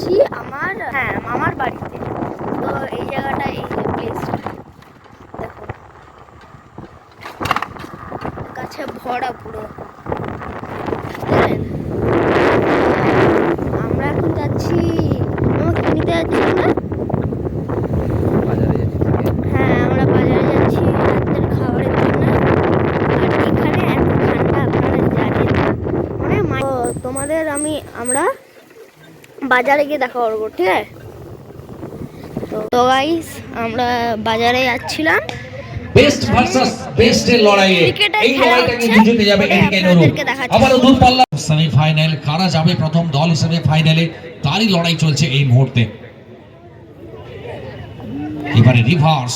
যাচ্ছি আমার মামার বাড়িতে। তো এই জায়গাটা, এই প্লেসটা দেখো, গাছে ভরা পুরো, বুঝলেন? আমরা এখন যাচ্ছি, আমাকে নিতে যাচ্ছি আমরা। হ্যাঁ, আমরা বাজারে যাচ্ছি রাতের খাবারের জন্য। আর এখানে এত ঠান্ডা, আপনারা জানেন না। মানে তোমাদের আমরা বাজারে গিয়ে দেখা করবো, ঠিক আছে? তো গাইস, আমরা বাজারে যাচ্ছিলাম। বেস্ট ভার্সেস বেস্টের লড়াইয়ে এই লড়াইটাকে জিতে যাবে এদিকে নুরু। আবারও দূরপাল্লা সেমিফাইনাল, কারা যাবে প্রথম দল হিসেবে ফাইনালে, তারই লড়াই চলছে এই মুহূর্তে। এবারে রিভার্স,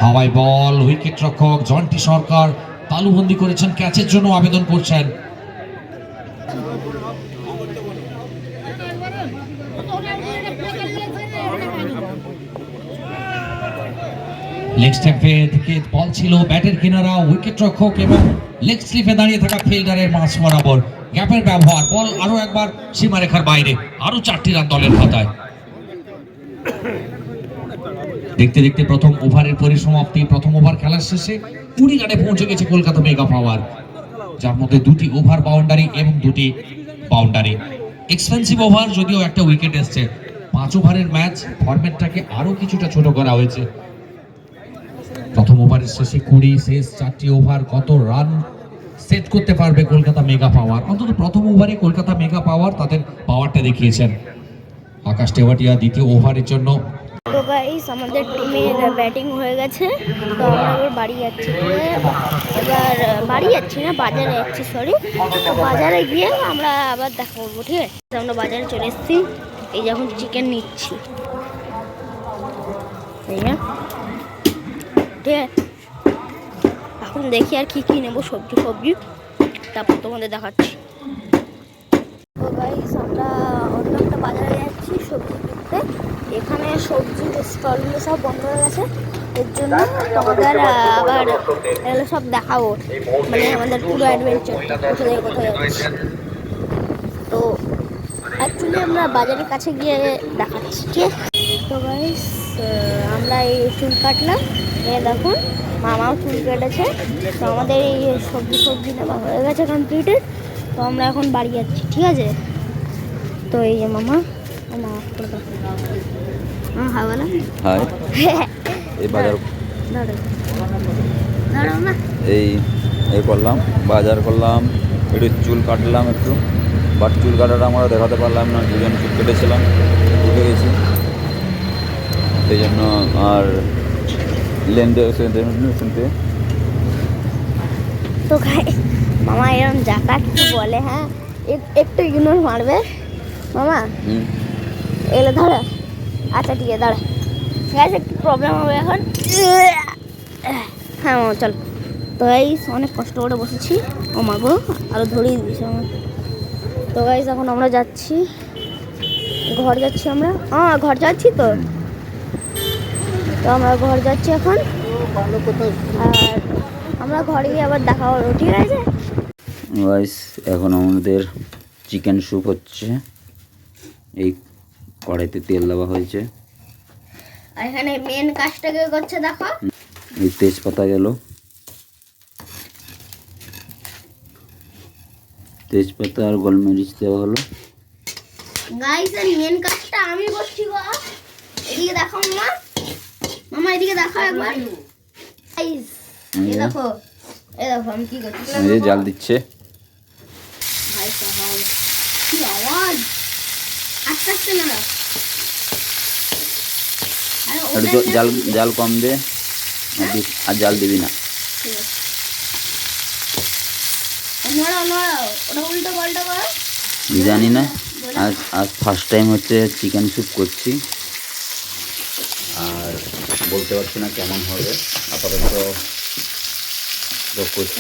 হাওয়াই বল, উইকেট রক্ষক জন্টি সরকার তালুবন্দি করেছেন, ক্যাচের জন্য আবেদন করছেন। লেগ স্টেপে থেকে বল ছিল, ব্যাটের কিনারা, উইকেট রক্ষক এবং লেগ স্লিপে দাঁড়িয়ে থাকা ফিল্ডারের মাঝ বরাবর গ্যাপের ব্যবহার, বল আরো একবার সীমারেখার বাইরে, আরো 4টি রান দলের খাতায়। দেখতে দেখতে প্রথম ওভারের পরিসমাপ্তি। প্রথম ওভার খেলার শেষে 20 রানে পৌঁছে গেছে কলকাতা মেগা পাওয়ার, যার মধ্যে 2টি ওভার বাউন্ডারি এবং 2টি বাউন্ডারি। এক্সপেন্সিভ ওভার, যদিও একটা উইকেট এসছে। 5 ওভারের ম্যাচ, ফরম্যাটটাকে আরো কিছুটা ছোট করা হয়েছে। প্রথম ওভারের শেষে 20, শেষ 4টি ওভার, কত রান সেট করতে পারবে কলকাতা মেগা পাওয়ার? অন্তত প্রথম ওভারে কলকাতা মেগা পাওয়ার তাদের পাওয়ারটা দেখিয়েছেন। আকাশ টেওয়াটিয়া দ্বিতীয় ওভারের জন্য। তো গাইস, আমাদের টিমের ব্যাটিং হয়ে গেছে। তো আমরা এবার বাড়ি যাচ্ছি, এবার বাড়ি যাচ্ছি না, বাজারে যাচ্ছি, সরি। তো বাজারে গিয়ে আমরা আবার দেখা করবো, ঠিক আছে? আমরা বাজারে চলে এসেছি, এই যখন চিকেন নিচ্ছি, ঠিক আছে? এখন দেখি আর কি কি নেবো, সবজি, তারপর তোমাদের দেখাচ্ছি। তো গাইস, আমরা অন্য একটা বাজারে যাচ্ছি সবজি কিনতে। এখানে সবজির স্টলগুলো সব বন্ধ হয়ে গেছে, এর জন্য তোমাদের আবার এগুলো সব দেখাবো, মানে আমাদের পুরো অ্যাডভেঞ্চারটা কোথায় কোথায় যাচ্ছি। তো অ্যাকচুয়ালি আমরা বাজারের কাছে গিয়ে দেখাচ্ছি, ঠিক আছে? তো গাইস, আমরা এই চুল কাটলাম, দেখুন মামাও চুল কেটেছে। তো আমাদের এই সবজি নেওয়া হয়ে গেছে কমপ্লিটেড। তো আমরা এখন বাড়ি যাচ্ছি, ঠিক আছে? তো এই যে মামা হাই বলো। হাই। এই বাজার এই করলাম, বাজার করলাম, একটু চুল কাটলাম একটু, বাট চুল কাটাটা আমরা দেখাতে পারলাম না, দুজন চুল কেটেছিলাম, উঠে গেছি, সেই জন্য। আর লেনদে শুনতে তো মামা এরকম যাতা কিছু বলে, হ্যাঁ একটু ইগনোর মারবে মামা। এগুলো ধরো, আচ্ছা ঠিক আছে, দাঁড়া, ঠিক আছে, একটু প্রবলেম হবে এখন। হ্যাঁ মামা চল। তো গাইস, অনেক কষ্ট করে বসেছি, ও মা গো, আরও ধরিয়ে দিয়েছে আমার। তো গাইস, এখন আমরা যাচ্ছি, ঘর যাচ্ছি আমরা, ঘর যাচ্ছি। তো আমরা ঘর যাচ্ছি এখন, আর আমরা ঘরে গিয়ে আবার দেখা করবো, ঠিক আছে? গাইস, এখন আমাদের চিকেন স্যুপ হচ্ছে, এই কড়াইতে তেল দেওয়া হয়েছে। আর এখানে মেন কাজটাকে করছে দেখো, এই তেজপাতা গেল, তেজপাতা আর গোলমরিচ দেওয়া হলো। গাইস, এর মেন কাজটা আমি করছি গো। এদিকে দেখো মামা, মামা এদিকে দেখো একবার। গাইস, এই দেখো আমি কি করছি, এই জাল দিচ্ছে। ভাই সাহাব, কি আওয়াজ! আস্তে আস্তে না, একটু জাল কম দে, আর জাল দিবি না। জানি না, আজ ফার্স্ট টাইম হচ্ছে চিকেন স্যুপ করছি, আর বলতে পারছি না কেমন হবে। আপাতত করছি,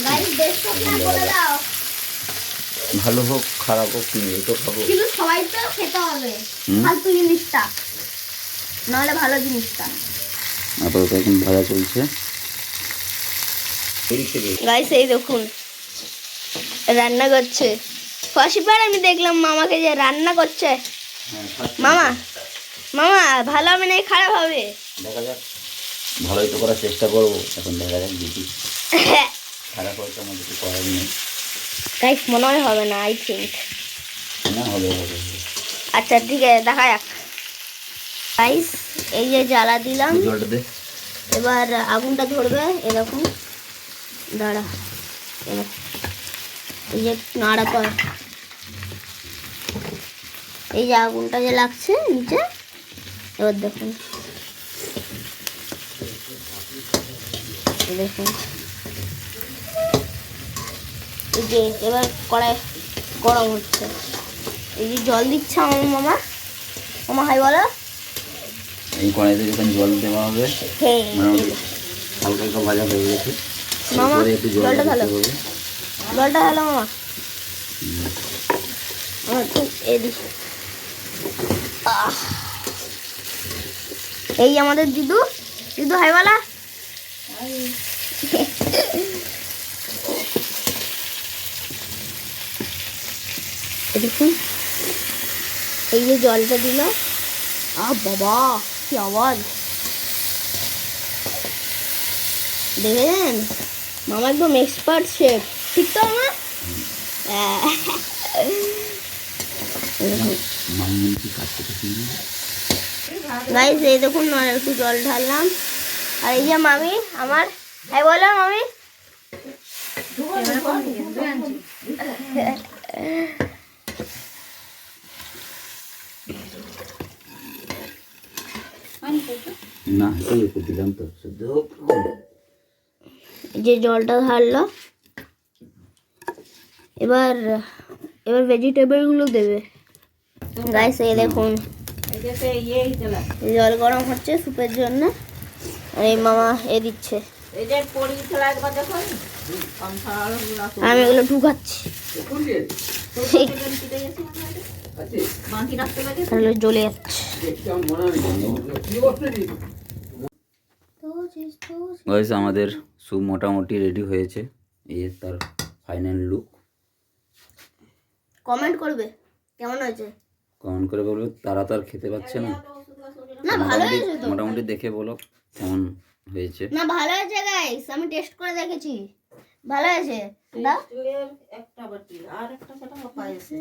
ভালো হোক খারাপ হোক কিনে তো খাবো, কিন্তু সবাই তো খেতে হবে ফালতু জিনিসটা, নাহলে ভালো জিনিসটা। আপাতত এখন ভাজা চলছে। গাইস, এই দেখুন রান্না করছে, ফসিবার আমি দেখলাম মামাকে যে রান্না করছে। হ্যাঁ, খাচ্ছি। মামা মামা ভালো হবে না খারাপ হবে? দেখা যাক, ভালোই তো করার চেষ্টা করবো, এখন দেখা যাক যদি খারাপ হয় তো আমার কিছু করার নেই। গাইস মনে হয় হবে না, আই থিঙ্ক। না, হবে হবে। আচ্ছা ঠিক আছে, দেখা যাক। গাইস এই যে জ্বালা দিলাম, জলটা দে। এবার আগুনটা ধরবে। এরকম দাঁড়া, এরকম এই যে নাড়া কর, এই যে আগুনটা যে লাগছে নিচে। এবার দেখুন, দেখুন এই যে এবার কড়াই গরম হচ্ছে। এই যে জল দিচ্ছে আমার মামা। মামা হাই বলো। এই কড়াইতে যখন জল দেওয়া হবে, হ্যাঁ মোটামুটি হালকা হালকা ভাজা হয়ে গেছে, মামা এরপরে একটু জল জলটা দিতে ঢালো, হবে। জলটা ঢালো মামা। আমার খুব এদিক। এই আমাদের দিদু, দিদু হাই বলা। দেখুন এই যে জলটা দিল, বাবা কি আওয়াজ দেখেছেন? মামা একদম এক্সপার্ট শেফ, ঠিক তো মামা? গাইস এই দেখুন আর একটু জল ঢাললাম। আর এই যে মামি আমার, হ্যাঁ বলো মামি। না, একটু দিলাম তো শুদ্ধ। এই যে জলটা ঢাললো, এবার এবার ভেজিটেবলগুলো দেবে। গাইস এই দেখুন জল গরম হচ্ছে স্যুপের জন্য। আর এই মামা এ দিচ্ছে, আমি এগুলো ঢুকাচ্ছি। তাহলে জ্বলে যাচ্ছে। গাইস আমাদের স্যুপ মোটামুটি রেডি হয়েছে, এই তার ফাইনাল লুক। কমেন্ট করবে কেমন হয়েছে, কমেন্ট করে বলবে, তারা তো আর খেতে পাচ্ছে না। না ভালো মোটামুটি হয়েছে তো, মোটামুটি দেখে বলো কেমন হয়েছে। না ভালো হয়েছে গাইস, আমি টেস্ট করে দেখেছি, ভালো হয়েছে। দাও একটা বাটি আর একটা সেটা পায়েছে।